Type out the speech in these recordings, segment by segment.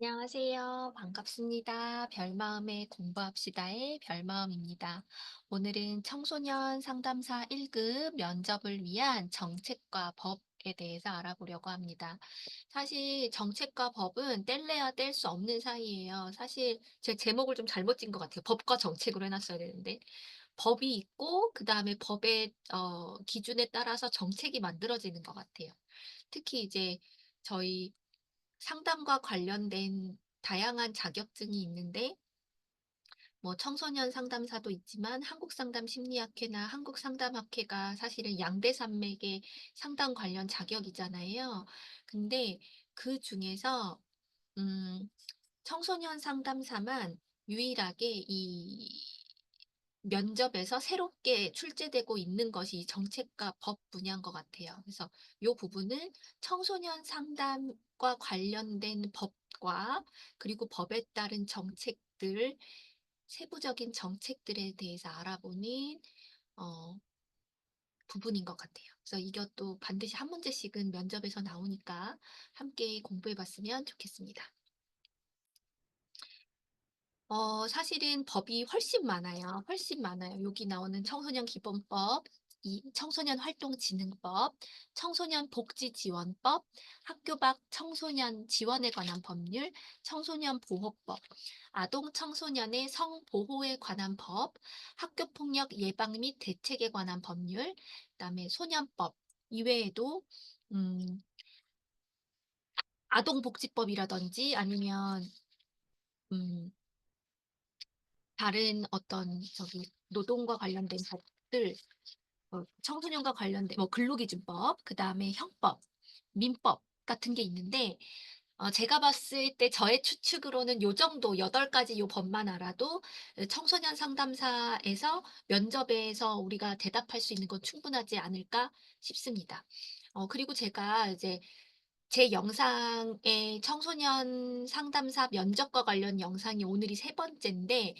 안녕하세요. 반갑습니다. 별마음의 공부합시다의 별마음입니다. 오늘은 청소년 상담사 1급 면접을 위한 정책과 법에 대해서 알아보려고 합니다. 사실 정책과 법은 뗄래야 뗄 수 없는 사이예요. 사실 제 제목을 좀 잘못 찐 것 같아요. 법과 정책으로 해놨어야 되는데. 법이 있고 그다음에 법의 기준에 따라서 정책이 만들어지는 것 같아요. 특히 이제 저희 상담과 관련된 다양한 자격증이 있는데 뭐 청소년 상담사도 있지만 한국상담심리학회나 한국상담학회가 사실은 양대 산맥의 상담 관련 자격이잖아요. 근데 그중에서 음 청소년 상담사만 유일하게 이 면접에서 새롭게 출제되고 있는 것이 이 정책과 법 분야인 것 같아요. 그래서 이 부분은 청소년 상담과 관련된 법과 그리고 법에 따른 정책들, 세부적인 정책들에 대해서 알아보는 어, 부분인 것 같아요. 그래서 이것도 반드시 한 문제씩은 면접에서 나오니까 함께 공부해 봤으면 좋겠습니다. 사실은 법이 훨씬 많아요. 훨씬 많아요. 여기 나오는 청소년 기본법, 이 청소년 활동진흥법, 청소년 복지지원법, 학교 밖 청소년 지원에 관한 법률, 청소년 보호법, 아동 청소년의 성보호에 관한 법, 학교폭력 예방 및 대책에 관한 법률, 그다음에 소년법 이외에도 음, 아동복지법이라든지 아니면 음, 다른 어떤 노동과 관련된 법들, 청소년과 관련된 뭐 근로기준법, 그다음에 형법, 민법 같은 게 있는데 제가 봤을 때 저의 추측으로는 요 정도 8가지 요 법만 알아도 청소년 상담사에서 면접에서 우리가 대답할 수 있는 건 충분하지 않을까 싶습니다. 그리고 제가 이제 제 영상에 청소년 상담사 면접과 관련 영상이 오늘이 세 번째인데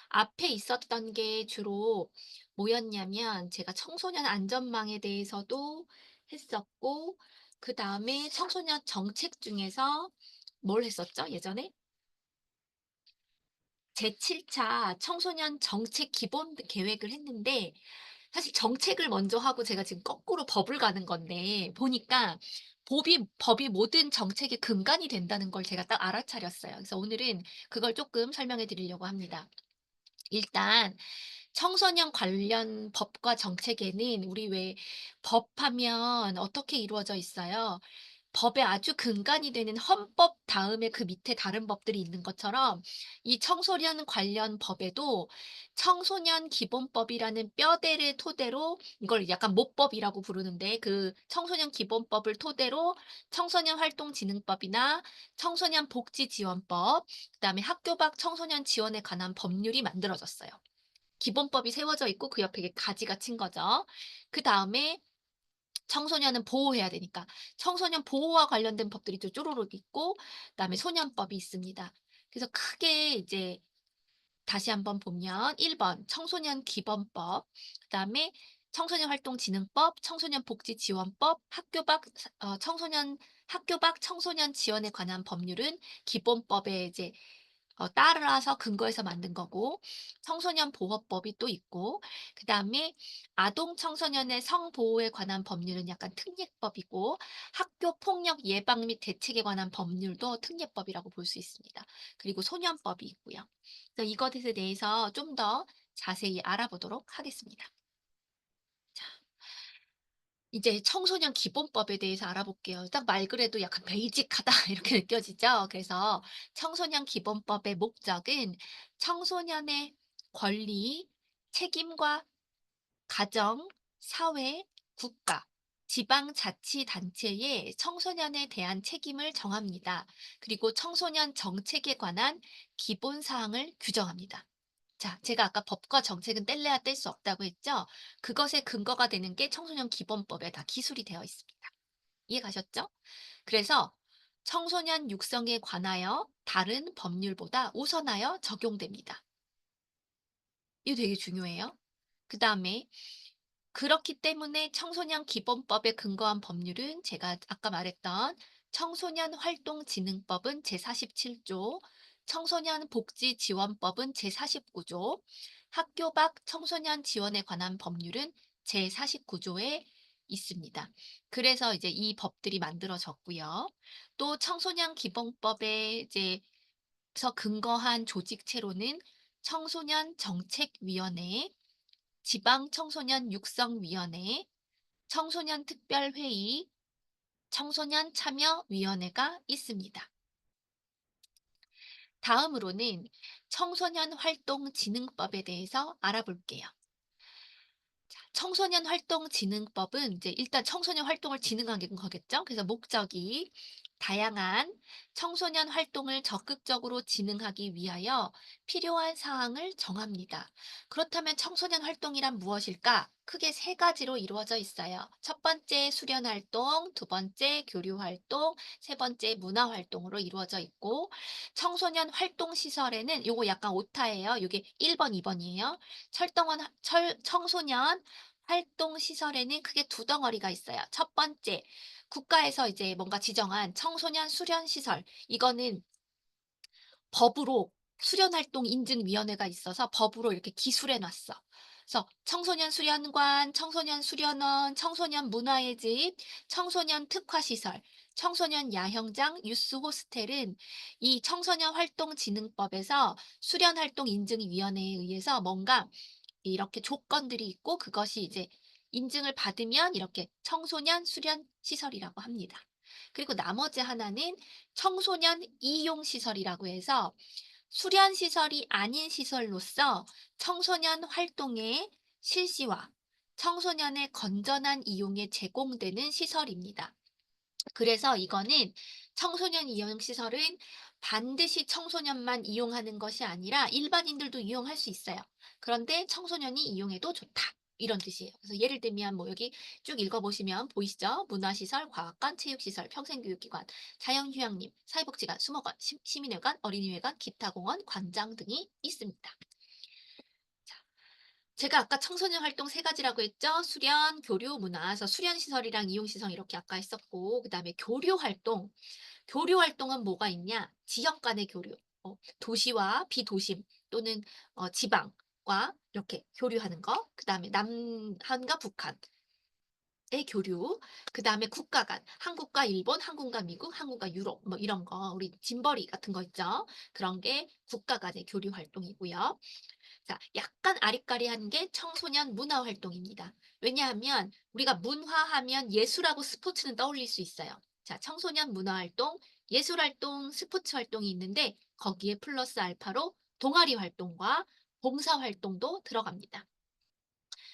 앞에 있었던 게 주로 뭐였냐면 제가 청소년 안전망에 대해서도 했었고 그다음에 청소년 정책 중에서 뭘 했었죠, 예전에? 제7차 청소년 정책 기본 계획을 했는데 사실 정책을 먼저 하고 제가 지금 거꾸로 법을 가는 건데 보니까 법이 모든 정책의 근간이 된다는 걸 제가 딱 알아차렸어요. 그래서 오늘은 그걸 조금 설명해 드리려고 합니다. 일단 청소년 관련 법과 정책에는 우리 왜 법하면 어떻게 이루어져 있어요? 법의 아주 근간이 되는 헌법 다음에 그 밑에 다른 법들이 있는 것처럼 이 청소년 관련 법에도 청소년 기본법이라는 뼈대를 토대로 이걸 약간 모법이라고 부르는데 그 청소년 기본법을 토대로 청소년 활동진흥법이나 청소년 복지지원법, 그다음에 학교 밖 청소년 지원에 관한 법률이 만들어졌어요. 기본법이 세워져 있고 그 옆에 이게 가지가 친 거죠. 그다음에 청소년은 보호해야 되니까 청소년 보호와 관련된 법들이 또 쪼로록 있고 그다음에 소년법이 있습니다. 그래서 크게 이제 다시 한번 보면 1번 청소년 기본법, 그다음에 청소년 활동진흥법, 청소년 복지지원법, 청소년 학교 밖 청소년 지원에 관한 법률은 기본법에 이제 따라서 근거해서 만든 거고 청소년 보호법이 또 있고 그다음에 아동 청소년의 성보호에 관한 법률은 약간 특례법이고 학교 폭력 예방 및 대책에 관한 법률도 특례법이라고 볼 수 있습니다. 그리고 소년법이 있고요. 그래서 이것에 대해서 좀 더 자세히 알아보도록 하겠습니다. 이제 청소년 기본법에 대해서 알아볼게요. 딱 말 그래도 약간 베이직하다 이렇게 느껴지죠? 그래서 청소년 기본법의 목적은 청소년의 권리, 책임과 가정, 사회, 국가, 지방자치단체의 청소년에 대한 책임을 정합니다. 그리고 청소년 정책에 관한 기본 사항을 규정합니다. 자, 제가 아까 법과 정책은 뗄래야 뗄 수 없다고 했죠? 그것의 근거가 되는 게 청소년 기본법에 다 기술이 되어 있습니다. 이해 가셨죠? 그래서 청소년 육성에 관하여 다른 법률보다 우선하여 적용됩니다. 이거 되게 중요해요. 그다음에 그렇기 때문에 청소년 기본법에 근거한 법률은 제가 아까 말했던 청소년 활동진흥법은 제47조, 청소년 복지지원법은 제49조, 학교 밖 청소년 지원에 관한 법률은 제49조에 있습니다. 그래서 이제 이 법들이 만들어졌고요. 또 청소년 기본법에 이제 서 근거한 조직체로는 청소년 정책위원회, 지방 청소년 육성위원회, 청소년 특별회의, 청소년 참여위원회가 있습니다. 다음으로는 청소년 활동진흥법에 대해서 알아볼게요. 청소년 활동진흥법은 이제 일단 청소년 활동을 진흥하는 거겠죠. 그래서 목적이 다양한 청소년 활동을 적극적으로 진흥하기 위하여 필요한 사항을 정합니다. 그렇다면 청소년 활동이란 무엇일까? 크게 세 가지로 이루어져 있어요. 첫 번째 수련 활동, 두 번째 교류 활동, 세 번째 문화 활동으로 이루어져 있고, 청소년 활동 시설에는 요거 약간 오타예요. 요게 1번, 2번이에요. 청소년 활동 시설에는 크게 두 덩어리가 있어요. 첫 번째, 국가에서 이제 뭔가 지정한 청소년 수련 시설. 이거는 법으로 수련활동 인증위원회가 있어서 법으로 이렇게 기술해 놨어. 그래서 청소년 수련관, 청소년 수련원, 청소년 문화의 집, 청소년 특화시설, 청소년 야영장, 유스 호스텔은 이 청소년 활동진흥법에서 수련활동 인증위원회에 의해서 뭔가 이렇게 조건들이 있고 그것이 이제 인증을 받으면 이렇게 청소년 수련 시설이라고 합니다. 그리고 나머지 하나는 청소년 이용 시설이라고 해서 수련 시설이 아닌 시설로서 청소년 활동의 실시와 청소년의 건전한 이용에 제공되는 시설입니다. 그래서 이거는 청소년 이용 시설은 반드시 청소년만 이용하는 것이 아니라 일반인들도 이용할 수 있어요. 그런데 청소년이 이용해도 좋다. 이런 뜻이에요. 그래서 예를 들면 뭐 여기 쭉 읽어보시면 보이시죠? 문화시설, 과학관, 체육시설, 평생교육기관, 자연휴양림, 사회복지관, 수목원, 시민회관, 어린이회관, 기타공원, 관장 등이 있습니다. 제가 아까 청소년 활동 세 가지라고 했죠? 수련, 교류, 문화. 그래서 수련 시설이랑 이용 시설 이렇게 아까 했었고, 그다음에 교류 활동. 교류 활동은 뭐가 있냐? 지역 간의 교류. 도시와 비도심 또는 지방과 이렇게 교류하는 거. 그다음에 남한과 북한의 교류. 그다음에 국가 간, 한국과 일본, 한국과 미국, 한국과 유럽 뭐 이런 거 우리 짐벌이 같은 거 있죠? 그런 게 국가 간의 교류 활동이고요. 자, 약간 아리까리한 게 청소년 문화 활동입니다. 왜냐하면 우리가 문화하면 예술하고 스포츠는 떠올릴 수 있어요. 자, 청소년 문화 활동, 예술 활동, 스포츠 활동이 있는데 거기에 플러스 알파로 동아리 활동과 봉사 활동도 들어갑니다.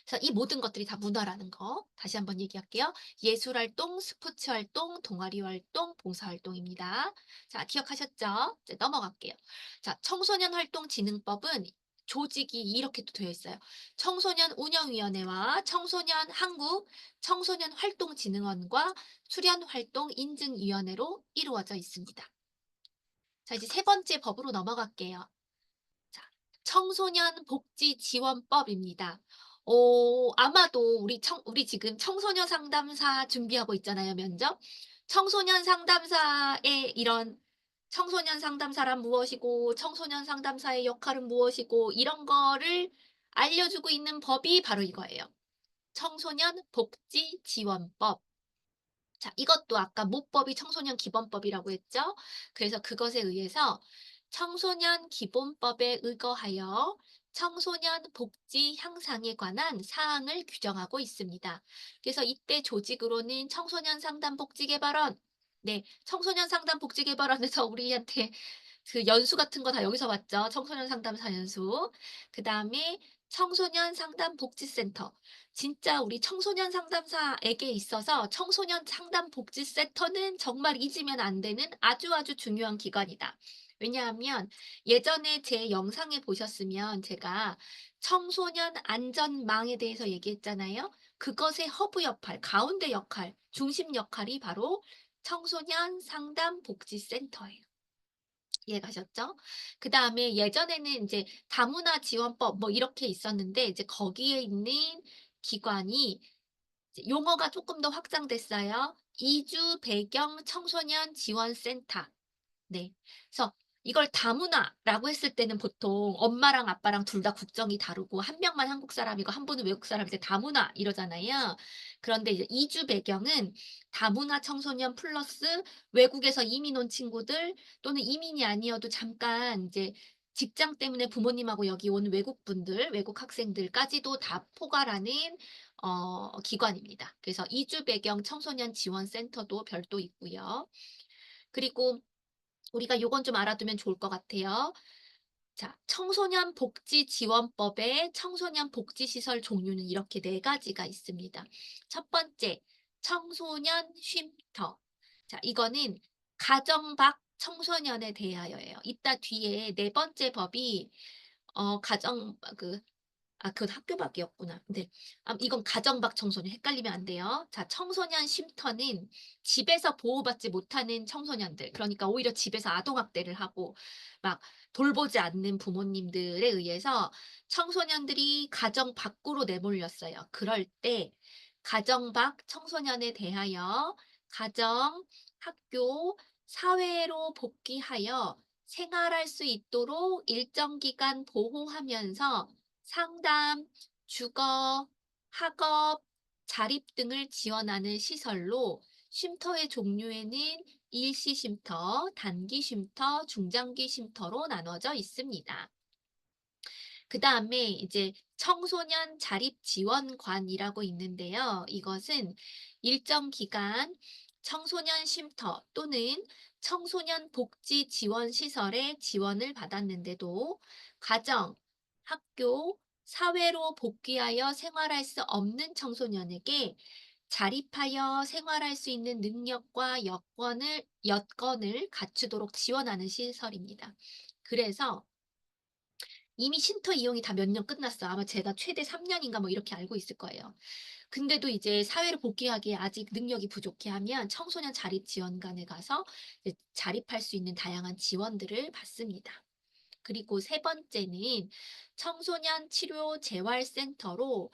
그래서 이 모든 것들이 다 문화라는 거 다시 한번 얘기할게요. 예술 활동, 스포츠 활동, 동아리 활동, 봉사 활동입니다. 자, 기억하셨죠? 이제 넘어갈게요. 자, 청소년 활동 진흥법은 조직이 이렇게 또 되어 있어요. 청소년 운영위원회와 청소년 한국 청소년 활동진흥원과 수련활동 인증위원회로 이루어져 있습니다. 자, 이제 세 번째 법으로 넘어갈게요. 자, 청소년 복지 지원법입니다. 아마도 우리 지금 청소년 상담사 준비하고 있잖아요, 면접. 청소년 상담사의 이런 청소년 상담사란 무엇이고, 청소년 상담사의 역할은 무엇이고, 이런 거를 알려주고 있는 법이 바로 이거예요. 청소년 복지 지원법. 자, 이것도 아까 모법이 청소년 기본법이라고 했죠? 그래서 그것에 의해서 청소년 기본법에 의거하여 청소년 복지 향상에 관한 사항을 규정하고 있습니다. 그래서 이때 조직으로는 청소년 상담 복지 개발원, 네, 청소년 상담 복지 개발원에서 우리한테 그 연수 같은 거 다 여기서 왔죠. 청소년 상담사 연수. 그다음에 청소년 상담 복지센터. 진짜 우리 청소년 상담사에게 있어서 청소년 상담 복지센터는 정말 잊으면 안 되는 아주 아주 중요한 기관이다. 왜냐하면 예전에 제 영상에 보셨으면 제가 청소년 안전망에 대해서 얘기했잖아요. 그것의 허브 역할, 가운데 역할, 중심 역할이 바로 청소년 상담 복지센터예요. 이해가셨죠? 그다음에 예전에는 이제 다문화 지원법 뭐 이렇게 있었는데 이제 거기에 있는 기관이 이제 용어가 조금 더 확장됐어요. 이주 배경 청소년 지원센터. 네. 그래서 이걸 다문화라고 했을 때는 보통 엄마랑 아빠랑 둘 다 국적이 다르고 한 명만 한국 사람이고 한 분은 외국 사람일 때 다문화 이러잖아요. 그런데 이제 이주 배경은 다문화 청소년 플러스 외국에서 이민 온 친구들 또는 이민이 아니어도 잠깐 이제 직장 때문에 부모님하고 여기 온 외국분들, 외국 학생들까지도 다 포괄하는 기관입니다. 그래서 이주 배경 청소년 지원센터도 별도 있고요. 그리고 우리가 요건 좀 알아두면 좋을 것 같아요. 자, 청소년 복지 지원법의 청소년 복지 시설 종류는 이렇게 네 가지가 있습니다. 첫 번째, 청소년 쉼터. 자, 이거는 가정 밖 청소년에 대하여예요. 이따 뒤에 네 번째 법이 가정 그건 학교 밖이었구나. 네. 이건 가정 밖 청소년 헷갈리면 안 돼요. 자, 청소년 쉼터는 집에서 보호받지 못하는 청소년들, 그러니까 오히려 집에서 아동 학대를 하고 막 돌보지 않는 부모님들에 의해서 청소년들이 가정 밖으로 내몰렸어요. 그럴 때 가정 밖 청소년에 대하여 가정, 학교, 사회로 복귀하여 생활할 수 있도록 일정 기간 보호하면서 상담, 주거, 학업, 자립 등을 지원하는 시설로 쉼터의 종류에는 일시 쉼터, 단기 쉼터, 중장기 쉼터로 나눠져 있습니다. 그다음에 이제 청소년 자립 지원관이라고 있는데요. 이것은 일정 기간 청소년 쉼터 또는 청소년 복지 지원 시설에 지원을 받았는데도 가정, 학교, 사회로 복귀하여 생활할 수 없는 청소년에게 자립하여 생활할 수 있는 능력과 여건을 갖추도록 지원하는 시설입니다. 그래서 이미 쉼터 이용이 다 몇 년 끝났어. 아마 제가 최대 3 년인가 뭐 이렇게 알고 있을 거예요. 근데도 이제 사회로 복귀하기에 아직 능력이 부족해 하면 청소년 자립 지원관에 가서 이제 자립할 수 있는 다양한 지원들을 받습니다. 그리고 세 번째는 청소년 치료 재활센터로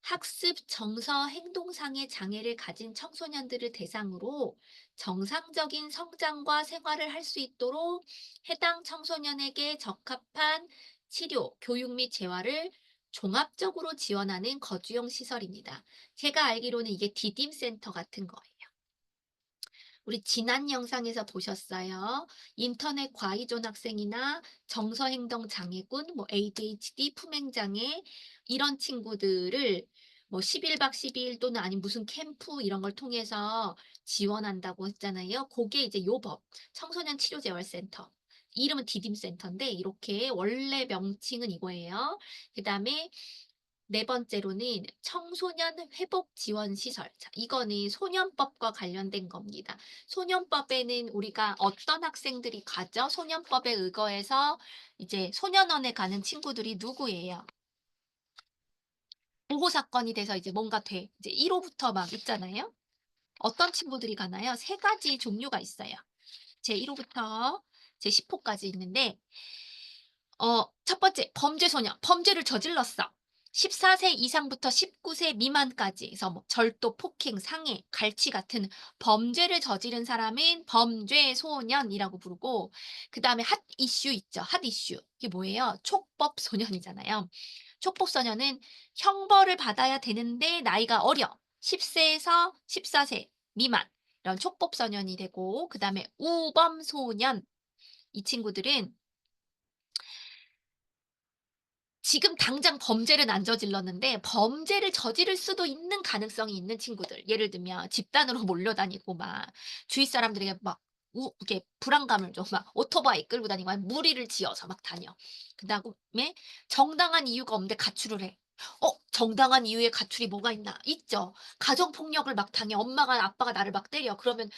학습 정서 행동상의 장애를 가진 청소년들을 대상으로 정상적인 성장과 생활을 할 수 있도록 해당 청소년에게 적합한 치료, 교육 및 재활을 종합적으로 지원하는 거주용 시설입니다. 제가 알기로는 이게 디딤 센터 같은 거예요. 우리 지난 영상에서 보셨어요. 인터넷 과의존 학생이나 정서행동 장애군, 뭐 ADHD, 품행장애 이런 친구들을 뭐 11박 12일 또는 아니면 무슨 캠프 이런 걸 통해서 지원한다고 했잖아요. 그게 이제 요 법, 청소년 치료재활센터. 이름은 디딤센터인데 이렇게 원래 명칭은 이거예요. 그다음에 네 번째로는 청소년 회복 지원 시설. 자, 이거는 소년법과 관련된 겁니다. 소년법에는 우리가 어떤 학생들이 가죠? 소년법에 의거해서 이제 소년원에 가는 친구들이 누구예요? 보호 사건이 돼서 이제 뭔가 돼. 이제 1호부터 막 있잖아요. 어떤 친구들이 가나요? 세 가지 종류가 있어요. 제 1호부터 제 10호까지 있는데 첫 번째 범죄 소년. 범죄를 저질렀어. 14세 이상부터 19세 미만까지 그래서 뭐 절도, 폭행, 상해, 갈취 같은 범죄를 저지른 사람은 범죄 소년이라고 부르고 그다음에 핫 이슈 있죠. 핫 이슈. 이게 뭐예요? 촉법 소년이잖아요. 촉법 소년은 형벌을 받아야 되는데 나이가 어려. 10세에서 14세 미만. 이런 촉법 소년이 되고 그다음에 우범 소년. 이 친구들은 지금 당장 범죄는 안 저질렀는데 범죄를 저지를 수도 있는 가능성이 있는 친구들. 예를 들면 집단으로 몰려다니고 막 주위 사람들에게 막 이렇게 불안감을 줘. 막 오토바이 끌고 다니고 아니면 무리를 지어서 막 다녀. 그다음에 정당한 이유가 없는데 가출을 해. 정당한 이유의 가출이 뭐가 있나? 있죠. 가정 폭력을 막 당해. 엄마가 아빠가 나를 막 때려. 그러면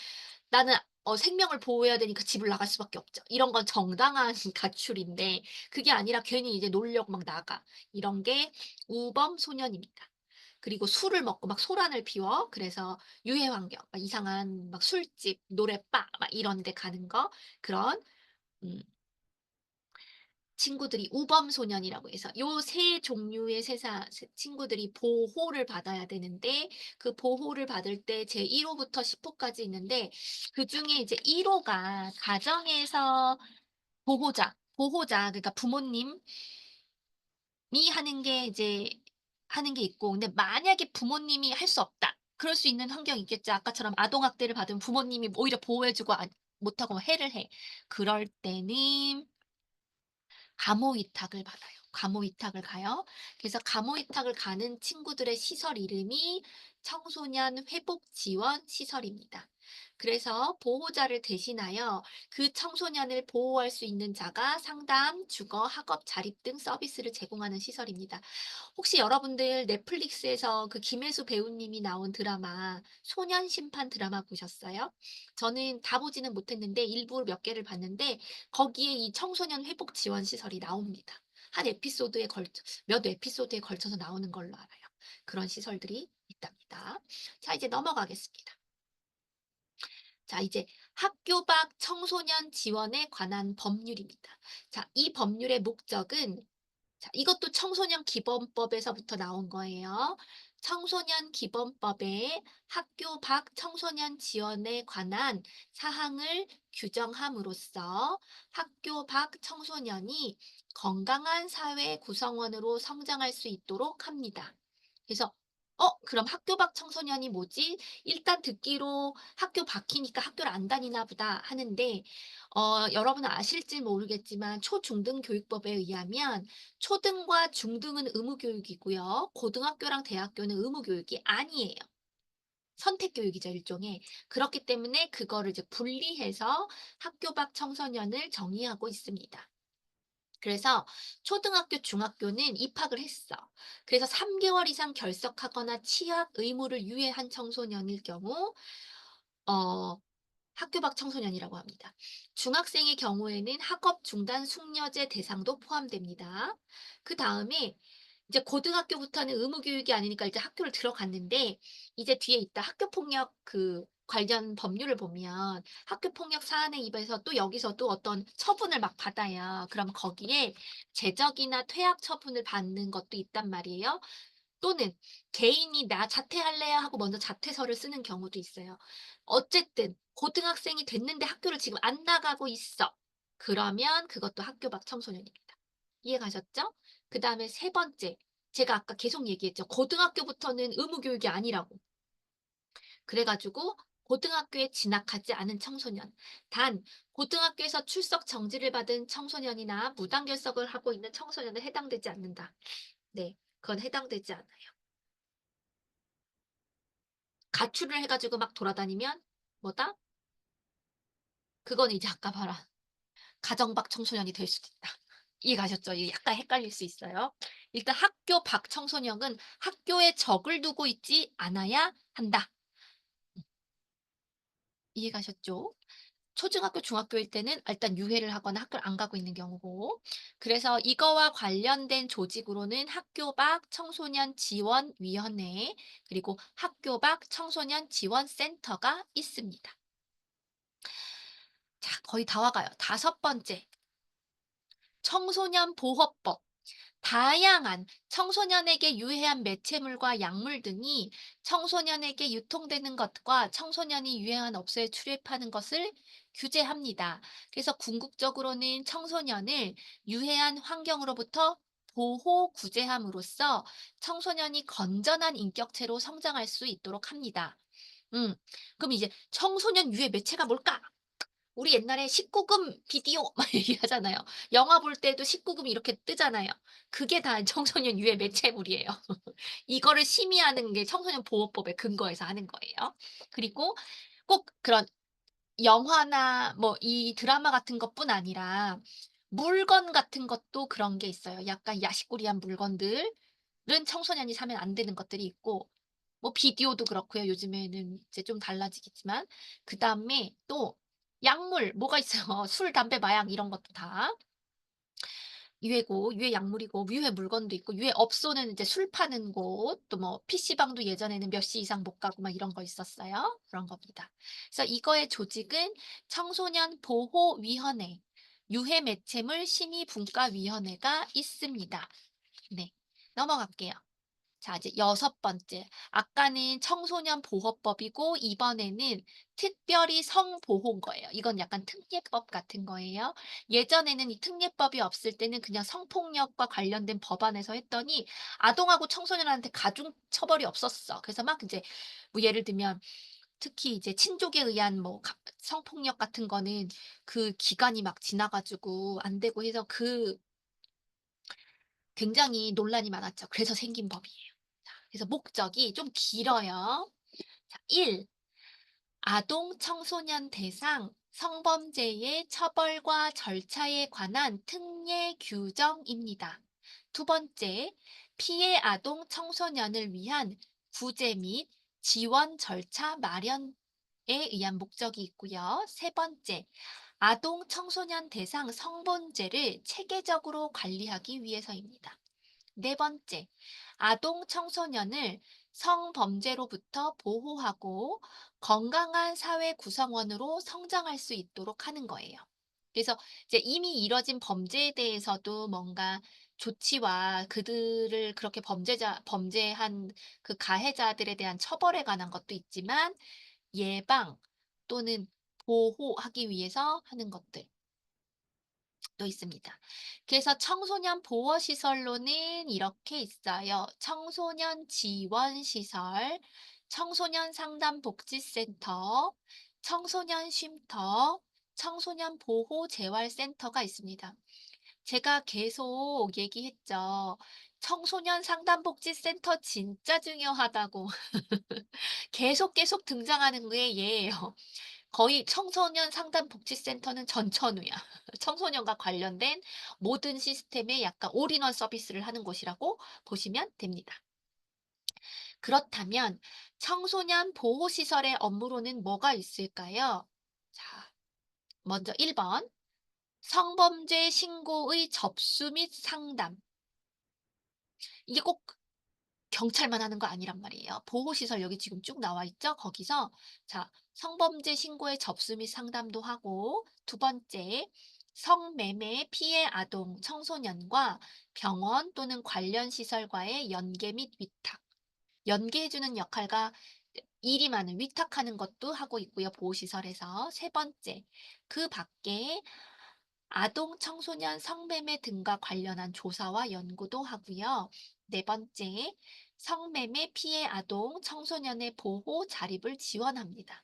나는 생명을 보호해야 되니까 집을 나갈 수밖에 없죠. 이런 건 정당한 가출인데 그게 아니라 괜히 이제 놀려고 막 나가. 이런 게 우범 소년입니다. 그리고 술을 먹고 막 소란을 피워. 그래서 유해 환경, 막 이상한 막 술집, 노래바 막 이런 데 가는 거. 그런 음 친구들이 우범 소년이라고 해서 요 세 종류의 친구들이 보호를 받아야 되는데 그 보호를 받을 때 제1 호부터 10 호까지 있는데 그중에 이제 1 호가 가정에서 보호자 그러니까 부모님이 하는 게 있고 근데 만약에 부모님이 할 수 없다. 그럴 수 있는 환경이 있겠죠. 아까처럼 아동 학대를 받은 부모님이 오히려 보호해 주고 못하고 해를 해. 그럴 때는 감호 위탁을 받아요. 감호 위탁을 가요. 그래서 감호 위탁을 가는 친구들의 시설 이름이 청소년 회복 지원 시설입니다. 그래서 보호자를 대신하여 그 청소년을 보호할 수 있는 자가 상담, 주거, 학업, 자립 등 서비스를 제공하는 시설입니다. 혹시 여러분들 넷플릭스에서 그 김혜수 배우님이 나온 드라마 소년 심판 드라마 보셨어요? 저는 다 보지는 못했는데 일부 몇 개를 봤는데 거기에 이 청소년 회복 지원 시설이 나옵니다. 한 에피소드에 걸쳐 몇 에피소드에 걸쳐서 나오는 걸로 알아요. 그런 시설들이 있답니다. 자, 이제 넘어가겠습니다. 자, 이제 학교 밖 청소년 지원에 관한 법률입니다. 자, 이 법률의 목적은 자, 이것도 청소년 기본법에서부터 나온 거예요. 청소년 기본법에 학교 밖 청소년 지원에 관한 사항을 규정함으로써 학교 밖 청소년이 건강한 사회 구성원으로 성장할 수 있도록 합니다. 그래서 그럼 학교 밖 청소년이 뭐지? 일단 듣기로 학교 밖이니까 학교를 안 다니나 보다 하는데 여러분은 아실지 모르겠지만 초중등 교육법에 의하면 초등과 중등은 의무 교육이고요. 고등학교랑 대학교는 의무 교육이 아니에요. 선택 교육이죠, 일종의. 그렇기 때문에 그거를 이제 분리해서 학교 밖 청소년을 정의하고 있습니다. 그래서 초등학교, 중학교는 입학을 했어. 그래서 3개월 이상 결석하거나 취학 의무를 유예한 청소년일 경우 어 학교 밖 청소년이라고 합니다. 중학생의 경우에는 학업 중단 숙려제 대상도 포함됩니다. 그다음에 이제 고등학교부터는 의무 교육이 아니니까 이제 학교를 들어갔는데 이제 뒤에 있다 학교 폭력 그 관련 법률을 보면 학교 폭력 사안에 입에서 또 여기서도 어떤 처분을 막 받아요. 그럼 거기에 제적이나 퇴학 처분을 받는 것도 있단 말이에요. 또는 개인이 "나 자퇴할래요." 하고 먼저 자퇴서를 쓰는 경우도 있어요. 어쨌든 고등학생이 됐는데 학교를 지금 안 나가고 있어. 그러면 그것도 학교 밖 청소년입니다. 이해 가셨죠? 그다음에 세 번째, 제가 아까 계속 얘기했죠. 고등학교부터는 의무 교육이 아니라고. 그래 가지고 고등학교에 진학하지 않은 청소년, 단 고등학교에서 출석 정지를 받은 청소년이나 무단 결석을 하고 있는 청소년은 해당되지 않는다. 네. 그건 해당되지 않아요. 가출을 해 가지고 막 돌아다니면 뭐다? 그거는 이제 아까 봐라. 가정 밖 청소년이 될 수도 있다. 이해 가셨죠? 이게 약간 헷갈릴 수 있어요. 일단 학교 밖 청소년은 학교에 적을 두고 있지 않아야 한다. 이해 가셨죠? 초중학교, 중학교일 때는 일단 유예를 하거나 학교를 안 가고 있는 경우고. 그래서 이거와 관련된 조직으로는 학교 밖 청소년 지원위원회 그리고 학교 밖 청소년 지원센터가 있습니다. 자, 거의 다 와가요. 다섯 번째, 청소년 보호법. 다양한 청소년에게 유해한 매체물과 약물 등이 청소년에게 유통되는 것과 청소년이 유해한 업소에 출입하는 것을 규제합니다. 그래서 궁극적으로는 청소년을 유해한 환경으로부터 보호 구제함으로써 청소년이 건전한 인격체로 성장할 수 있도록 합니다. 음, 그럼 이제 청소년 유해 매체가 뭘까? 우리 옛날에 19금 비디오 막 얘기하잖아요. 영화 볼 때도 19금 이렇게 뜨잖아요. 그게 다 청소년 유해 매체물이에요. 이거를 심의하는 게 청소년 보호법에 근거해서 하는 거예요. 그리고 꼭 그런 영화나 뭐 이 드라마 같은 것뿐 아니라 물건 같은 것도 그런 게 있어요. 약간 야식꾸리한 물건들은 청소년이 사면 안 되는 것들이 있고 뭐 비디오도 그렇고요. 요즘에는 이제 좀 달라지겠지만. 그다음에 또 약물 뭐가 있어요. 술, 담배, 마약 이런 것도 다 유해고 유해 약물이고 유해 물건도 있고 유해 업소는 이제 술 파는 곳 또 뭐 PC방도 예전에는 몇 시 이상 못 가고 막 이런 거 있었어요. 그런 겁니다. 그래서 이거의 조직은 청소년 보호위원회 유해매체물 심의분과위원회가 있습니다. 네, 넘어갈게요. 자, 이제 여섯 번째. 아까는 청소년 보호법이고, 이번에는 특별히 성보호인 거예요. 이건 약간 특례법 같은 거예요. 예전에는 이 특례법이 없을 때는 그냥 성폭력과 관련된 법안에서 했더니, 아동하고 청소년한테 가중 처벌이 없었어. 그래서 막 이제, 뭐 예를 들면, 특히 이제 친족에 의한 뭐 성폭력 같은 거는 그 기간이 막 지나가지고 안 되고 해서 굉장히 논란이 많았죠. 그래서 생긴 법이에요. 그래서 목적이 좀 길어요. 자, 1. 아동 청소년 대상 성범죄의 처벌과 절차에 관한 특례 규정입니다. 두 번째, 피해 아동 청소년을 위한 구제 및 지원 절차 마련에 의한 목적이 있고요. 세 번째, 아동 청소년 대상 성범죄를 체계적으로 관리하기 위해서입니다. 네 번째, 아동 청소년을 성범죄로부터 보호하고 건강한 사회 구성원으로 성장할 수 있도록 하는 거예요. 그래서 이제 이미 이뤄진 범죄에 대해서도 뭔가 조치와 그들을 그렇게 범죄한 그 가해자들에 대한 처벌에 관한 것도 있지만 예방 또는 보호하기 위해서 하는 것들. 또 있습니다. 그래서 청소년 보호시설로는 이렇게 있어요. 청소년 지원시설, 청소년 상담복지센터, 청소년 쉼터, 청소년 보호재활센터가 있습니다. 제가 계속 얘기했죠. 청소년 상담복지센터 진짜 중요하다고. 계속 등장하는 게 얘예요. 거의 청소년 상담복지센터는 전천후야. 청소년과 관련된 모든 시스템에 약간 올인원 서비스를 하는 곳이라고 보시면 됩니다. 그렇다면 청소년 보호시설의 업무로는 뭐가 있을까요? 자, 먼저 1번. 성범죄 신고의 접수 및 상담. 이게 꼭 경찰만 하는 거 아니란 말이에요. 보호시설 여기 지금 쭉 나와 있죠? 거기서 자, 성범죄 신고의 접수 및 상담도 하고 두 번째, 성매매 피해 아동 청소년과 병원 또는 관련 시설과의 연계 및 위탁. 연계해주는 역할과 일이 많은 위탁하는 것도 하고 있고요. 보호시설에서. 세 번째, 그 밖에 아동, 청소년 성매매 등과 관련한 조사와 연구도 하고요. 네 번째, 성매매 피해 아동, 청소년의 보호, 자립을 지원합니다.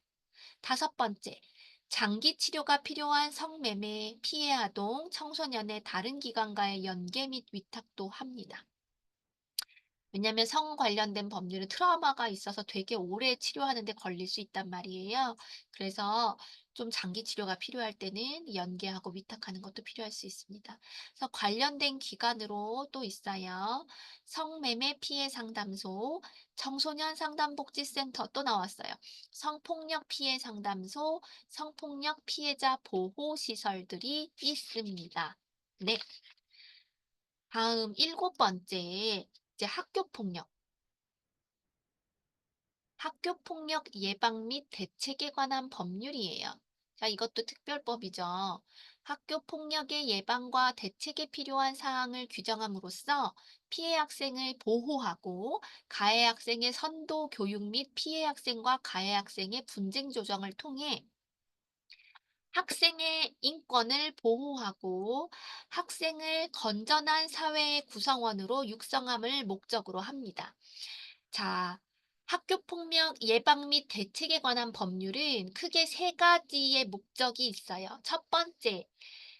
다섯 번째, 장기 치료가 필요한 성매매 피해 아동, 청소년의 다른 기관과의 연계 및 위탁도 합니다. 왜냐하면 성 관련된 법률은 트라우마가 있어서 되게 오래 치료하는 데 걸릴 수 있단 말이에요. 그래서 좀 장기 치료가 필요할 때는 연계하고 위탁하는 것도 필요할 수 있습니다. 그래서 관련된 기관으로 또 있어요. 성매매 피해 상담소, 청소년 상담복지센터 또 나왔어요. 성폭력 피해 상담소, 성폭력 피해자 보호 시설들이 있습니다. 네. 다음 일곱 번째, 이제 학교폭력. 학교폭력 예방 및 대책에 관한 법률이에요. 자, 이것도 특별법이죠. 학교폭력의 예방과 대책에 필요한 사항을 규정함으로써 피해 학생을 보호하고 가해 학생의 선도 교육 및 피해 학생과 가해 학생의 분쟁 조정을 통해 학생의 인권을 보호하고 학생을 건전한 사회의 구성원으로 육성함을 목적으로 합니다. 자, 학교폭력 예방 및 대책에 관한 법률은 크게 세 가지의 목적이 있어요. 첫 번째,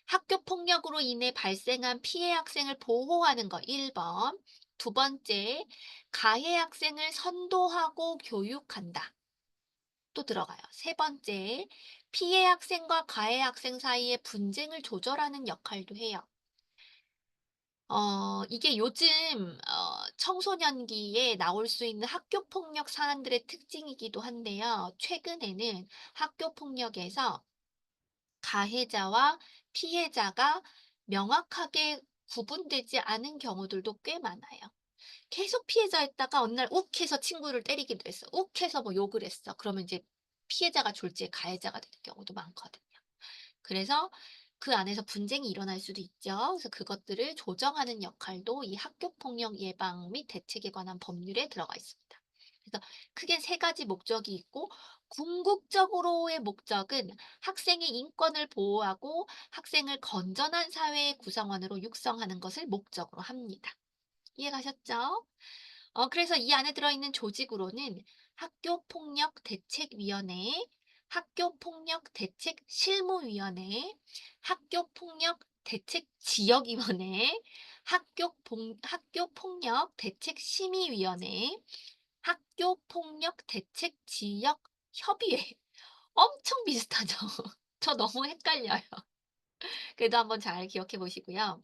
학교폭력으로 인해 발생한 피해 학생을 보호하는 것 1번. 두 번째, 가해 학생을 선도하고 교육한다. 또 들어가요. 세 번째, 피해 학생과 가해 학생 사이의 분쟁을 조절하는 역할도 해요. 이게 요즘 청소년기에 나올 수 있는 학교 폭력 사안들의 특징이기도 한데요. 최근에는 학교 폭력에서 가해자와 피해자가 명확하게 구분되지 않은 경우들도 꽤 많아요. 계속 피해자였다가 어느 날 욱해서 친구를 때리기도 했어. 욱해서 뭐 욕을 했어. 그러면 이제 피해자가 졸지에 가해자가 되는 경우도 많거든요. 그래서 그 안에서 분쟁이 일어날 수도 있죠. 그래서 그것들을 조정하는 역할도 이 학교 폭력 예방 및 대책에 관한 법률에 들어가 있습니다. 그래서 크게 세 가지 목적이 있고 궁극적으로의 목적은 학생의 인권을 보호하고 학생을 건전한 사회의 구성원으로 육성하는 것을 목적으로 합니다. 이해가셨죠? 그래서 이 안에 들어있는 조직으로는 학교폭력대책위원회, 학교폭력대책실무위원회, 학교폭력대책지역위원회, 학교폭력대책심의위원회, 학교폭력대책지역협의회. 엄청 비슷하죠? 저 너무 헷갈려요. 그래도 한번 잘 기억해 보시고요.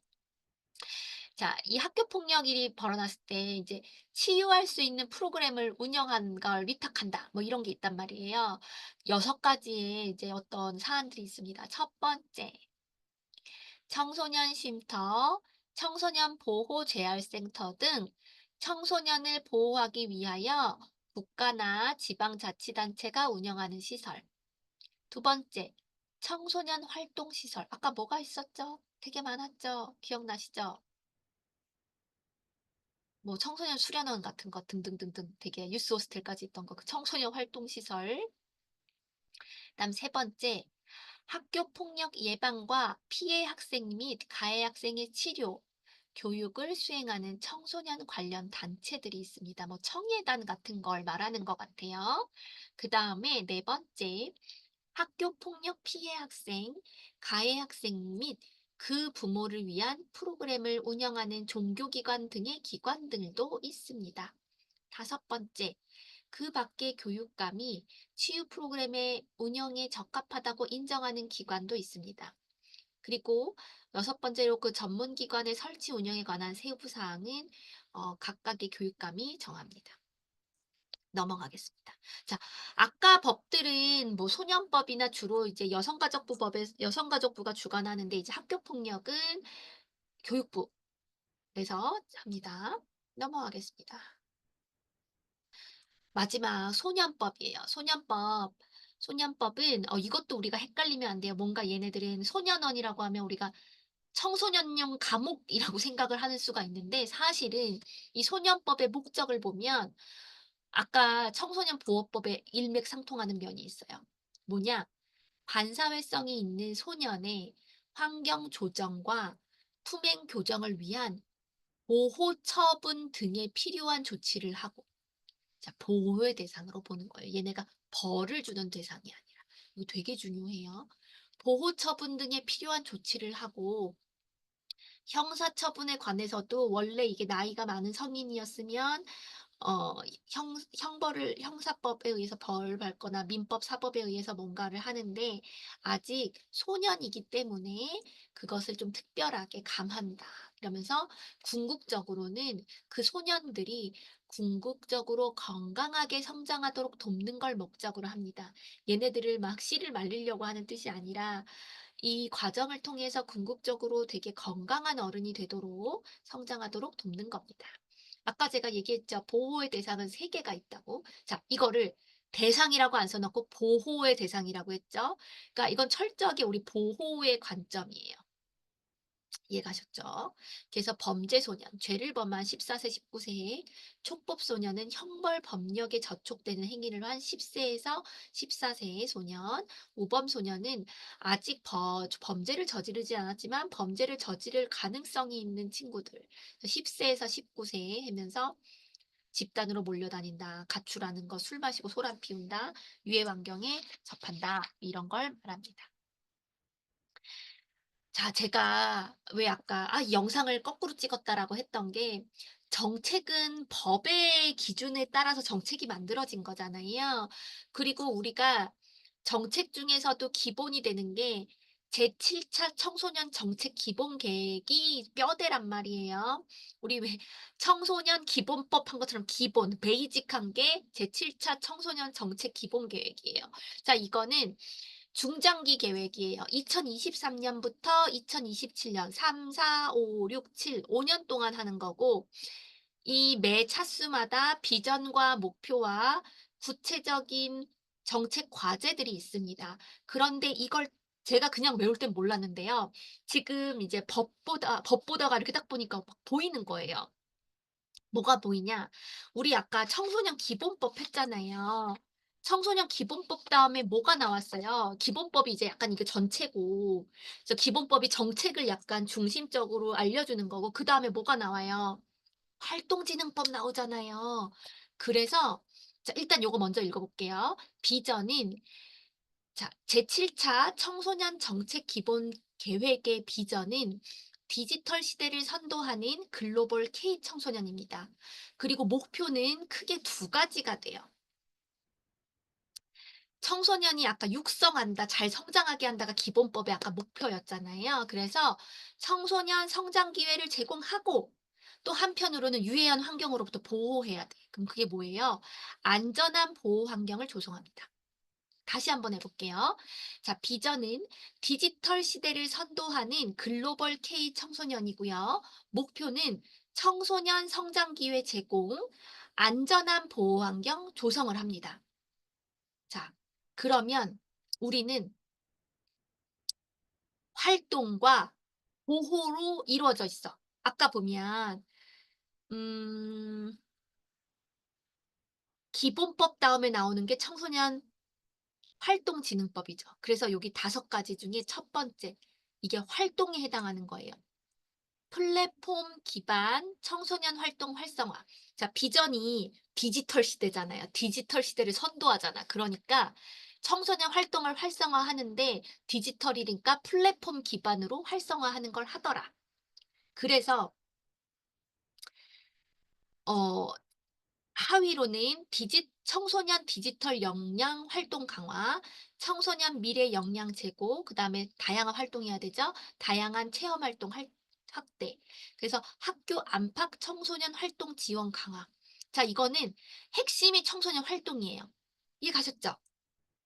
자, 이 학교 폭력이 벌어났을 때 이제 치유할 수 있는 프로그램을 운영한 걸 위탁한다. 뭐 이런 게 있단 말이에요. 6가지의 이제 어떤 사안들이 있습니다. 첫 번째, 청소년 쉼터, 청소년 보호 재활센터 등 청소년을 보호하기 위하여 국가나 지방자치단체가 운영하는 시설. 두 번째, 청소년 활동시설. 아까 뭐가 있었죠? 되게 많았죠? 기억나시죠? 뭐 청소년 수련원 같은 거 등등등등 되게 유스 호스텔까지 있던 거 그 청소년 활동 시설. 그다음 세 번째, 학교 폭력 예방과 피해 학생 및 가해 학생의 치료, 교육을 수행하는 청소년 관련 단체들이 있습니다. 뭐 청예단 같은 걸 말하는 것 같아요. 그다음에 네 번째, 학교 폭력 피해 학생, 가해 학생 및 그 부모를 위한 프로그램을 운영하는 종교기관 등의 기관들도 있습니다. 다섯 번째, 그 밖의 교육감이 치유 프로그램의 운영에 적합하다고 인정하는 기관도 있습니다. 그리고 여섯 번째로 그 전문기관의 설치 운영에 관한 세부 사항은 각각의 교육감이 정합니다. 넘어가겠습니다. 자, 아까 법들은 뭐 소년법이나 주로 이제 여성가족부가 주관하는데 이제 학교 폭력은 교육부에서 합니다. 넘어가겠습니다. 마지막 소년법이에요. 소년법은 이것도 우리가 헷갈리면 안 돼요. 뭔가 얘네들은 소년원이라고 하면 우리가 청소년용 감옥이라고 생각을 하는 수가 있는데 사실은 이 소년법의 목적을 보면 아까 청소년 보호법에 일맥상통하는 면이 있어요. 뭐냐? 반사회성이 있는 소년의 환경 조정과 투명 교정을 위한 보호 처분 등에 필요한 조치를 하고 자, 보호의 대상으로 보는 거예요. 얘네가 벌을 주는 대상이 아니라. 이거 되게 중요해요. 보호 처분 등에 필요한 조치를 하고 형사처분에 관해서도 원래 이게 나이가 많은 성인이었으면 어 형벌을 형사법에 의해서 벌 받거나 민법, 사법에 의해서 뭔가를 하는데 아직 소년이기 때문에 그것을 좀 특별하게 감한다. 이러면서 궁극적으로는 그 소년들이 궁극적으로 건강하게 성장하도록 돕는 걸 목적으로 합니다. 얘네들을 막 씨를 말리려고 하는 뜻이 아니라 이 과정을 통해서 궁극적으로 되게 건강한 어른이 되도록 성장하도록 돕는 겁니다. 아까 제가 얘기했죠. 보호의 대상은 3개가 있다고. 자, 이거를 대상이라고 안 써놓고 보호의 대상이라고 했죠. 그러니까 이건 철저하게 우리 보호의 관점이에요. 이해가셨죠? 그래서 범죄소년, 죄를 범한 14세, 19세에 촉법소년은 형벌 법력에 저촉되는 행위를 한 10세에서 14세의 소년, 우범소년은 아직 범죄를 저지르지 않았지만 범죄를 저지를 가능성이 있는 친구들, 10세에서 19세에 하면서 집단으로 몰려다닌다, 가출하는 거, 술 마시고 소란 피운다, 유해 환경에 접한다, 이런 걸 말합니다. 자, 제가 왜 아까 이 영상을 거꾸로 찍었다라고 했던 게 정책은 법의 기준에 따라서 정책이 만들어진 거잖아요. 그리고 우리가 정책 중에서도 기본이 되는 게 제7차 청소년 정책 기본 계획이 뼈대란 말이에요. 우리 왜 청소년 기본법 한 것처럼 기본, 베이직한 게 제7차 청소년 정책 기본 계획이에요. 자, 이거는 중장기 계획이에요. 2023년부터 2027년 3, 4, 5, 6, 7, 5년 동안 하는 거고 이 매 차수마다 비전과 목표와 구체적인 정책 과제들이 있습니다. 그런데 이걸 제가 그냥 외울 땐 몰랐는데요. 지금 이제 법 보다가 이렇게 딱 보니까 막 보이는 거예요. 뭐가 보이냐? 우리 아까 청소년 기본법 했잖아요. 청소년 기본법 다음에 뭐가 나왔어요? 기본법이 이제 약간 이게 전체고, 그래서 기본법이 정책을 약간 중심적으로 알려주는 거고, 그다음에 뭐가 나와요? 활동진흥법 나오잖아요. 그래서 자, 일단 요거 먼저 읽어볼게요. 비전은 자, 제7차 청소년 정책 기본 계획의 비전은 디지털 시대를 선도하는 글로벌 K 청소년입니다. 그리고 목표는 크게 두 가지가 돼요. 청소년이 아까 육성한다, 잘 성장하게 한다가 기본법의 아까 목표였잖아요. 그래서 청소년 성장 기회를 제공하고 또 한편으로는 유해한 환경으로부터 보호해야 돼. 그럼 그게 뭐예요? 안전한 보호 환경을 조성합니다. 다시 한번 해볼게요. 자, 비전은 디지털 시대를 선도하는 글로벌 K 청소년이고요. 목표는 청소년 성장 기회 제공, 안전한 보호 환경 조성을 합니다. 자, 그러면 우리는 활동과 보호로 이루어져 있어. 아까 보면 음, 기본법 다음에 나오는 게 청소년 활동진흥법이죠. 그래서 여기 5가지 중에 첫 번째, 이게 활동에 해당하는 거예요. 플랫폼 기반 청소년 활동 활성화. 자, 비전이 디지털 시대잖아요. 디지털 시대를 선도하잖아. 그러니까 청소년 활동을 활성화하는데 디지털이니까 플랫폼 기반으로 활성화하는 걸 하더라. 그래서 어 하위로는 청소년 디지털 역량 활동 강화, 청소년 미래 역량 제고, 그다음에 다양한 활동해야 되죠. 다양한 체험 활동 확대. 그래서 학교 안팎 청소년 활동 지원 강화. 자, 이거는 핵심이 청소년 활동이에요. 이해 가셨죠?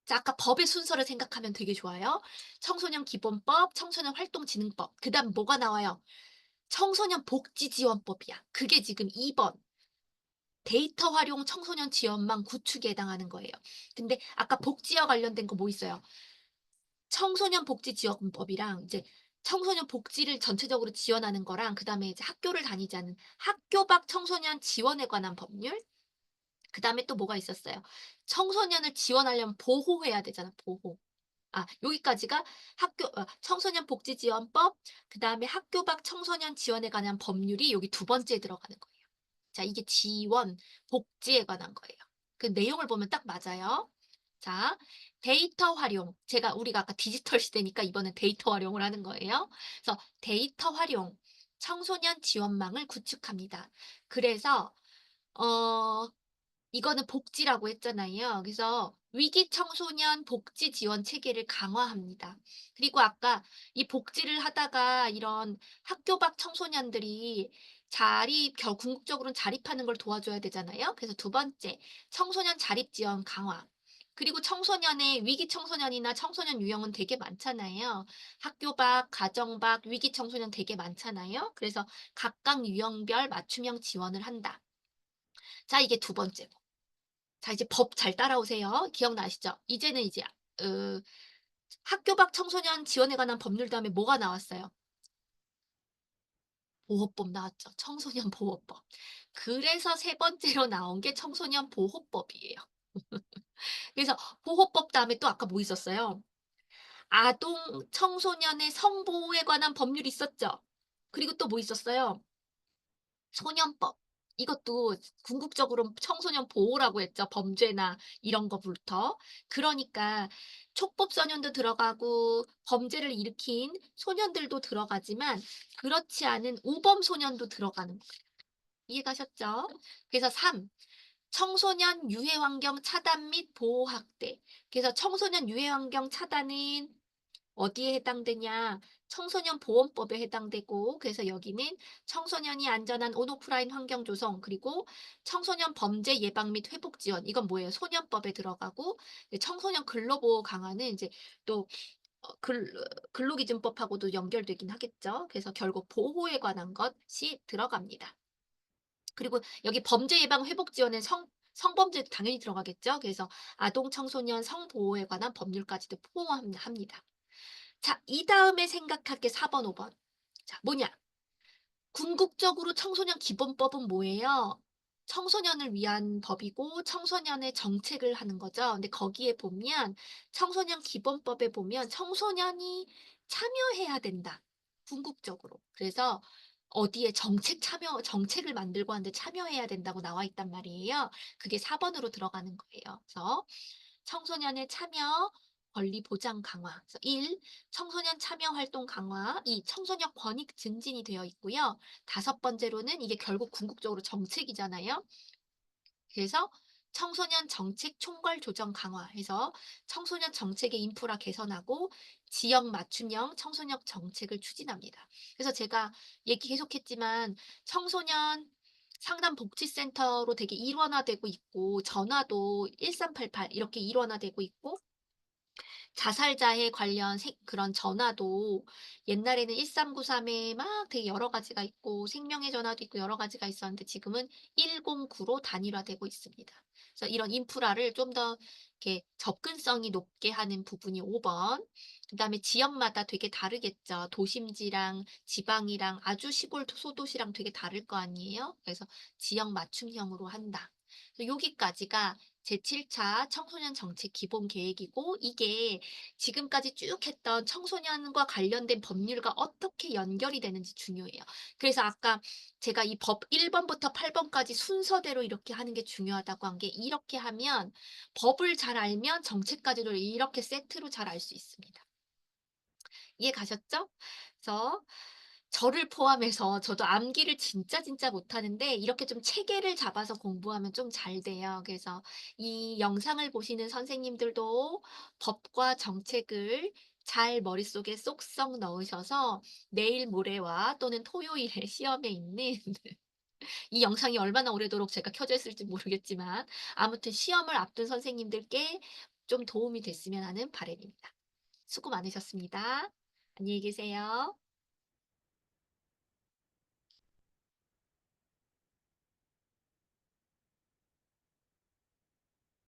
자, 아까 법의 순서를 생각하면 되게 좋아요. 청소년 기본법, 청소년 활동진흥법. 그다음 뭐가 나와요? 청소년 복지지원법이야. 그게 지금 2번. 데이터 활용 청소년 지원망 구축에 해당하는 거예요. 근데 아까 복지와 관련된 거 뭐 있어요? 청소년 복지 지원법이랑 이제 청소년 복지를 전체적으로 지원하는 거랑 그다음에 이제 학교를 다니지 않는 학교 밖 청소년 지원에 관한 법률. 그다음에 또 뭐가 있었어요? 청소년을 지원하려면 보호해야 되잖아, 보호. 아, 여기까지가 청소년 복지 지원법, 그다음에 학교 밖 청소년 지원에 관한 법률이 여기 두 번째에 들어가는 거예요. 자, 이게 지원, 복지에 관한 거예요. 그 내용을 보면 딱 맞아요. 자, 데이터 활용. 우리가 아까 디지털 시대니까 이번엔 데이터 활용을 하는 거예요. 그래서 데이터 활용, 청소년 지원망을 구축합니다. 그래서, 어, 이거는 복지라고 했잖아요. 그래서 위기 청소년 복지 지원 체계를 강화합니다. 그리고 아까 이 복지를 하다가 이런 학교 밖 청소년들이 궁극적으로는 자립하는 걸 도와줘야 되잖아요. 그래서 두 번째, 청소년 자립 지원 강화. 그리고 청소년의 위기 청소년이나 청소년 유형은 되게 많잖아요. 학교 밖, 가정 밖, 위기 청소년 되게 많잖아요. 그래서 각각 유형별 맞춤형 지원을 한다. 자, 이게 두 번째고. 자, 이제 법 잘 따라오세요. 기억나시죠? 이제는 이제 으, 학교 밖 청소년 지원에 관한 법률 다음에 뭐가 나왔어요? 보호법 나왔죠. 청소년 보호법. 그래서 세 번째로 나온 게 청소년 보호법이에요. 그래서 보호법 다음에 또 아까 뭐 있었어요? 아동 청소년의 성보호에 관한 법률이 있었죠. 그리고 또 뭐 있었어요? 소년법. 이것도 궁극적으로 청소년 보호라고 했죠. 범죄나 이런 거부터. 그러니까 촉법소년도 들어가고 범죄를 일으킨 소년들도 들어가지만 그렇지 않은 우범 소년도 들어가는 거예요. 이해가셨죠? 그래서 3. 청소년 유해 환경 차단 및 보호 확대. 그래서 청소년 유해 환경 차단은 어디에 해당되냐? 청소년 보건법에 해당되고, 그래서 여기는 청소년이 안전한 온오프라인 환경 조성, 그리고 청소년 범죄 예방 및 회복 지원. 이건 뭐예요? 소년법에 들어가고, 청소년 근로보호 강화는 이제 또 근로기준법하고도 연결되긴 하겠죠. 그래서 결국 보호에 관한 것이 들어갑니다. 그리고 여기 범죄 예방 회복 지원은 성범죄도 당연히 들어가겠죠. 그래서 아동 청소년 성보호에 관한 법률까지도 포함합니다. 자, 이다음에 생각할 게 4 번, 5 번. 자, 뭐냐? 궁극적으로 청소년 기본법은 뭐예요? 청소년을 위한 법이고 청소년의 정책을 하는 거죠. 근데 거기에 보면 청소년 기본법에 보면 청소년이 참여해야 된다. 궁극적으로. 그래서 어디에 정책을 만들고 하는데 참여해야 된다고 나와 있단 말이에요. 그게 4 번으로 들어가는 거예요. 그래서 청소년의 참여, 권리 보장 강화. 그래서 1. 청소년 참여 활동 강화. 2. 청소년 권익 증진이 되어 있고요. 다섯 번째로는 이게 결국 궁극적으로 정책이잖아요. 그래서 청소년 정책 총괄 조정 강화해서 청소년 정책의 인프라 개선하고 지역 맞춤형 청소년 정책을 추진합니다. 그래서 제가 얘기 계속했지만 청소년 상담 복지센터로 되게 일원화되고 있고 전화도 1388 이렇게 일원화되고 있고 자살자해 관련 그런 전화도 옛날에는 1393에 막 되게 여러 가지가 있고 생명의 전화도 있고 여러 가지가 있었는데 지금은 109로 단일화되고 있습니다. 그래서 이런 인프라를 좀 더 이렇게 접근성이 높게 하는 부분이 5 번. 그다음에 지역마다 되게 다르겠죠. 도심지랑 지방이랑 아주 시골 소도시랑 되게 다를 거 아니에요. 그래서 지역 맞춤형으로 한다. 여기까지가 제7차 청소년 정책 기본 계획이고 이게 지금까지 쭉 했던 청소년과 관련된 법률과 어떻게 연결이 되는지 중요해요. 그래서 아까 제가 이 법 1 번부터 8 번까지 순서대로 이렇게 하는 게 중요하다고 한 게 이렇게 하면 법을 잘 알면 정책까지도 이렇게 세트로 잘 알 수 있습니다. 이해 가셨죠? 그래서 저를 포함해서 저도 암기를 진짜 못하는데 이렇게 좀 체계를 잡아서 공부하면 좀 잘 돼요. 그래서 이 영상을 보시는 선생님들도 법과 정책을 잘 머릿속에 쏙쏙 넣으셔서 내일 모레와 또는 토요일에 시험에 있는 이 영상이 얼마나 오래도록 제가 켜져 있을지 모르겠지만 아무튼 시험을 앞둔 선생님들께 좀 도움이 됐으면 하는 바람입니다. 수고 많으셨습니다. 안녕히 계세요.